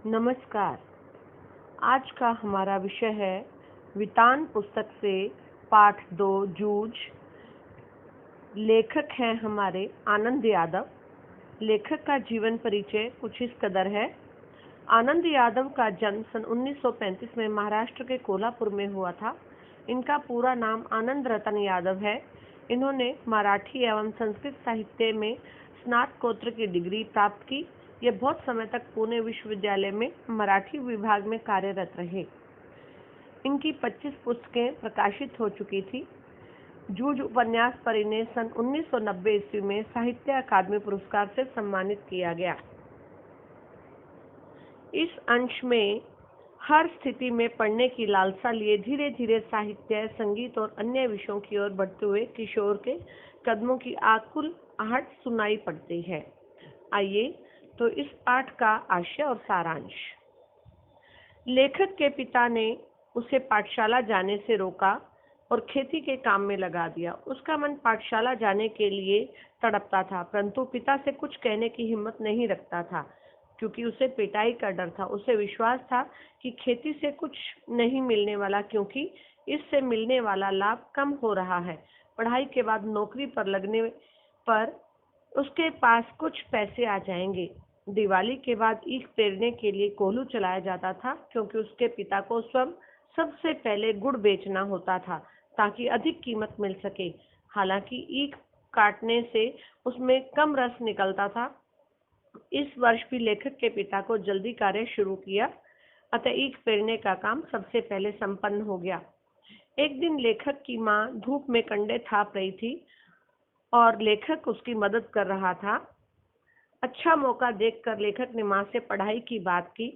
नमस्कार। आज का हमारा विषय है वितान पुस्तक से पाठ 2 जूझ। लेखक हैं हमारे आनंद यादव। लेखक का जीवन परिचय कुछ इस कदर है। आनंद यादव का जन्म सन 1935 में महाराष्ट्र के कोल्हापुर में हुआ था। इनका पूरा नाम आनंद रतन यादव है। इन्होंने मराठी एवं संस्कृत साहित्य में स्नातकोत्तर की डिग्री प्राप्त की। ये बहुत समय तक पुणे विश्वविद्यालय में मराठी विभाग में कार्यरत रहे। इनकी 25 पुस्तकें प्रकाशित हो चुकी थी। जूझ उपन्यास पर इन्हें सन 1990 ईस्वी में साहित्य अकादमी पुरस्कार से सम्मानित किया गया। इस अंश में हर स्थिति में पढ़ने की लालसा लिए धीरे धीरे साहित्य, संगीत और अन्य विषयों की ओर बढ़ते हुए किशोर के कदमों की आकुल आहट सुनाई पड़ती है। आइए तो इस पाठ का आशय और सारांश। लेखक के पिता ने उसे पाठशाला जाने से रोका और खेती के काम में लगा दिया। उसका मन पाठशाला जाने के लिए तड़पता था, परंतु पिता से कुछ कहने की हिम्मत नहीं रखता था, क्योंकि उसे पिटाई का डर था। उसे विश्वास था कि खेती से कुछ नहीं मिलने वाला, क्योंकि इससे मिलने वाला लाभ कम हो रहा है। पढ़ाई के बाद नौकरी पर लगने पर उसके पास कुछ पैसे आ जाएंगे। दिवाली के बाद ईख पेरने के लिए कोल्हू चलाया जाता था, क्योंकि उसके पिता को स्वयं सबसे पहले गुड़ बेचना होता था ताकि अधिक कीमत मिल सके। हालांकि ईख काटने से उसमें कम रस निकलता था। इस वर्ष भी लेखक के पिता को जल्दी कार्य शुरू किया, अतः ईख पेरने का काम सबसे पहले संपन्न हो गया। एक दिन लेखक की मां धूप में कंडे थाप रही थी और लेखक उसकी मदद कर रहा था। अच्छा मौका देखकर लेखक ने मां से पढ़ाई की बात की।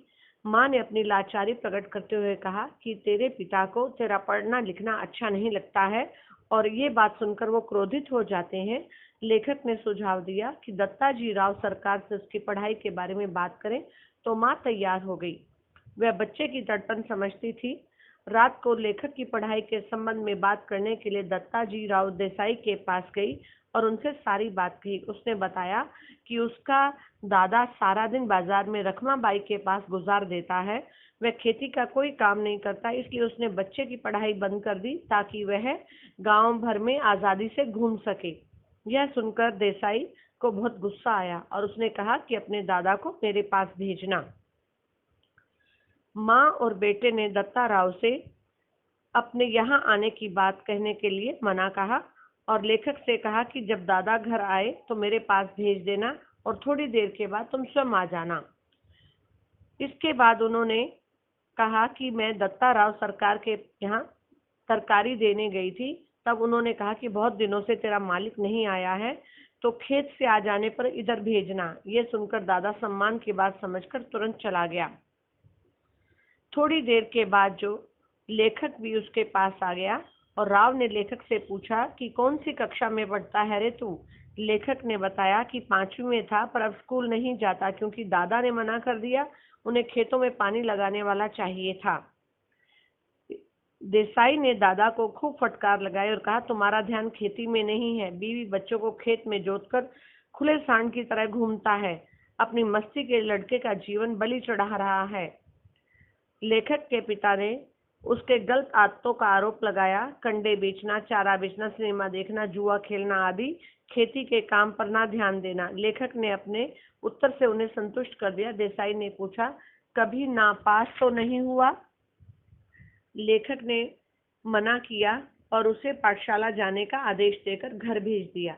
मां ने अपनी लाचारी प्रकट करते हुए कहा कि तेरे पिता को तेरा पढ़ना लिखना अच्छा नहीं लगता है, और ये बात सुनकर वो क्रोधित हो जाते हैं। लेखक ने सुझाव दिया कि दत्ताजी राव सरकार से उसकी पढ़ाई के बारे में बात करें, तो मां तैयार हो गई। वह बच्चे की तड़पन समझती थी। रात को लेखक की पढ़ाई के संबंध में बात करने के लिए दत्ताजी राव देसाई के पास गई और उनसे सारी बात कही। उसने बताया कि उसका दादा सारा दिन बाजार में रखमाबाई के पास गुजार देता है। वह खेती का कोई काम नहीं करता, इसलिए उसने बच्चे की पढ़ाई बंद कर दी ताकि वह गांव भर में आज़ादी से घूम सके। यह सुनकर देसाई को बहुत गुस्सा आया और उसने कहा कि अपने दादा को मेरे पास भेजना। माँ और बेटे ने दत्ता राव से अपने यहाँ आने की बात कहने के लिए मना कहा और लेखक से कहा कि जब दादा घर आए तो मेरे पास भेज देना और थोड़ी देर के बाद तुम स्वयं आ जाना। इसके बाद उन्होंने कहा कि मैं दत्ता राव सरकार के यहाँ तरकारी देने गई थी। तब उन्होंने कहा कि बहुत दिनों से तेरा मालिक नहीं आया है, तो खेत से आ जाने पर इधर भेजना। यह सुनकर दादा सम्मान की बात समझकर तुरंत चला गया। थोड़ी देर के बाद जो लेखक भी उसके पास आ गया और राव ने लेखक से पूछा कि कौन सी कक्षा में पढ़ता है रे तू। लेखक ने बताया कि 5वीं में था, पर अब स्कूल नहीं जाता क्योंकि दादा ने मना कर दिया। उन्हें खेतों में पानी लगाने वाला चाहिए था। देसाई ने दादा को खूब फटकार लगाई और कहा, तुम्हारा ध्यान खेती में नहीं है, बीवी बच्चों को खेत में जोतकर खुले सांड की तरह घूमता है, अपनी मस्ती के लड़के का जीवन बलि चढ़ा रहा है। लेखक के पिता ने उसके गलत आदतों का आरोप लगाया। कंडे बेचना, चारा बेचना, सिनेमा देखना, जुआ खेलना आदि, खेती के काम पर ना ध्यान देना। लेखक ने अपने उत्तर से उन्हें संतुष्ट कर दिया। देसाई ने पूछा, कभी नापास तो नहीं हुआ? लेखक ने मना किया और उसे पाठशाला जाने का आदेश देकर घर भेज दिया।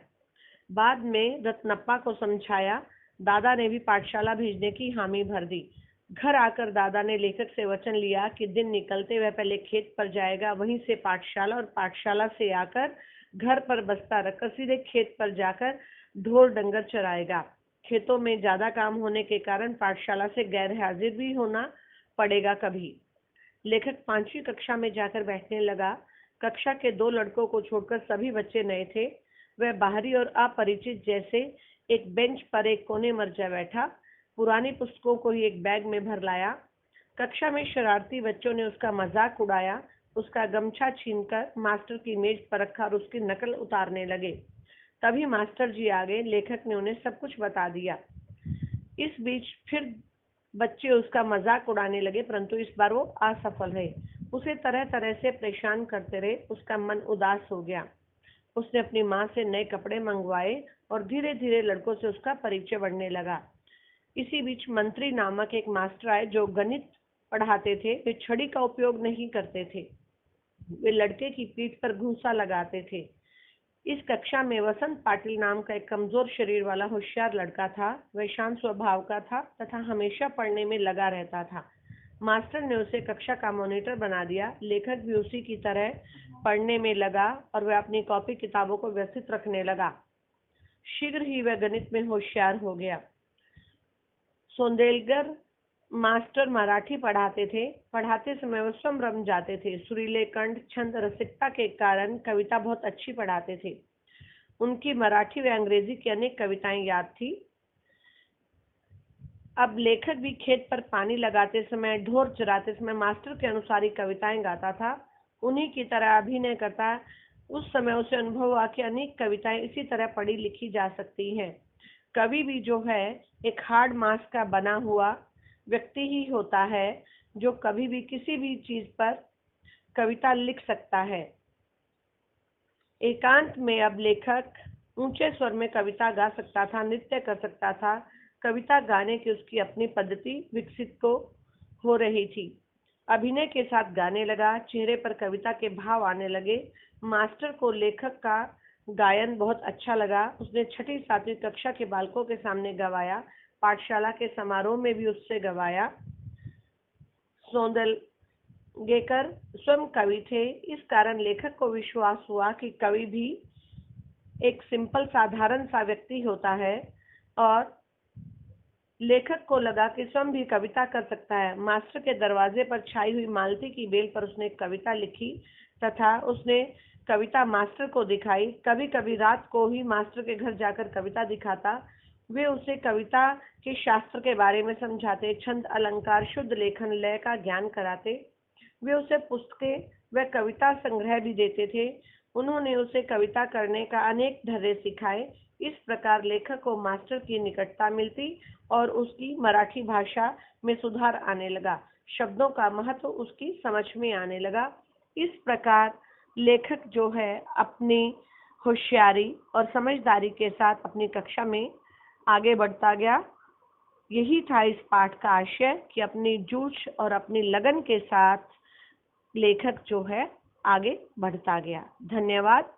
बाद में रत्नप्पा को समझाया। दादा ने भी पाठशाला भेजने की हामी भर दी। घर आकर दादा ने लेखक से वचन लिया कि दिन निकलते वह पहले खेत पर जाएगा, वहीं से पाठशाला, और पाठशाला से आकर घर पर बस्ता रखकर सीधे खेत पर जाकर ढोर डंगर चराएगा। खेतों में ज्यादा काम होने के कारण पाठशाला से गैर हाजिर भी होना पड़ेगा कभी। लेखक 5वीं कक्षा में जाकर बैठने लगा। कक्षा के 2 लड़कों को छोड़कर सभी बच्चे नए थे। वह बाहरी और अपरिचित जैसे एक बेंच पर एक कोने में जा बैठा, पुरानी पुस्तकों को ही एक बैग में भर लाया। कक्षा में शरारती बच्चों ने उसका मजाक उड़ाया। उसका गमछा छीनकर मास्टर की मेज पर रखा और उसकी नकल उतारने लगे। तभी मास्टर जी आ गए। लेखक ने उन्हें सब कुछ बता दिया। इस बीच फिर बच्चे उसका मजाक उड़ाने लगे, परंतु इस बार वो असफल रहे। उसे तरह तरह से परेशान करते रहे। उसका मन उदास हो गया। उसने अपनी माँ से नए कपड़े मंगवाए और धीरे धीरे लड़कों से उसका परिचय बढ़ने लगा। इसी बीच मंत्री नामक एक मास्टर आए जो गणित पढ़ाते थे। वे छड़ी का उपयोग नहीं करते थे। वे लड़के की पीठ पर घूंसा लगाते थे। इस कक्षा में वसंत पाटिल नाम का एक कमजोर शरीर वाला होशियार लड़का था। वह शांत स्वभाव का था तथा हमेशा पढ़ने में लगा रहता था। मास्टर ने उसे कक्षा का मॉनिटर बना दिया। लेखक भी उसी की तरह पढ़ने में लगा और वह अपनी कॉपी किताबों को व्यवस्थित रखने लगा। शीघ्र ही वह गणित में होशियार हो गया। सोंदेलकर मास्टर मराठी पढ़ाते थे। पढ़ाते समय वह स्वयं रम जाते थे। सुरीले कंठ, छंद, रसिकता के कारण कविता बहुत अच्छी पढ़ाते थे। उनकी मराठी व अंग्रेजी की अनेक कविताएं याद थी। अब लेखक भी खेत पर पानी लगाते समय, ढोर चराते समय मास्टर के अनुसार ही कविताएं गाता था, उन्हीं की तरह अभिनय करता। उस समय उसे अनुभव हुआ कि अनेक कविताएं इसी तरह पढ़ी लिखी जा सकती हैं। कवि भी जो है एक हार्ड मास का बना हुआ व्यक्ति ही होता है जो कभी भी किसी भी चीज पर कविता लिख सकता है। एकांत में अब लेखक ऊंचे स्वर में कविता गा सकता था, नृत्य कर सकता था। कविता गाने की उसकी अपनी पद्धति विकसित को हो रही थी। अभिनय के साथ गाने लगा। चेहरे पर कविता के भाव आने लगे। मास्टर को लेखक का गायन बहुत अच्छा लगा। उसने 6ठी 7वीं कक्षा के बालकों के सामने गवाया। पाठशाला के समारोह में भी उससे गवाया। सोंदलगेकर स्वयं कवि थे। इस कारण लेखक को विश्वास हुआ कि कवि भी एक सिंपल साधारण सा व्यक्ति होता है और लेखक को लगा कि स्वयं भी कविता कर सकता है। मास्टर के दरवाजे पर छाई हुई मालती की बेल पर उसने एक कविता लिखी तथा उसने कविता मास्टर को दिखाई। कभी कभी रात को ही मास्टर के घर जाकर कविता दिखाता। वे उसे कविता के शास्त्र के बारे में समझाते, छंद, अलंकार, शुद्ध लेखन, लय का ज्ञान कराते। वे उसे पुस्तकें व कविता संग्रह भी देते थे। उन्होंने उसे कविता करने का अनेक ढर्रे सिखाए। इस प्रकार लेखक को मास्टर की निकटता मिलती और उसकी मराठी भाषा में सुधार आने लगा। शब्दों का महत्व उसकी समझ में आने लगा। इस प्रकार लेखक जो है अपनी होशियारी और समझदारी के साथ अपनी कक्षा में आगे बढ़ता गया। यही था इस पाठ का आशय कि अपनी जूझ और अपनी लगन के साथ लेखक जो है आगे बढ़ता गया। धन्यवाद।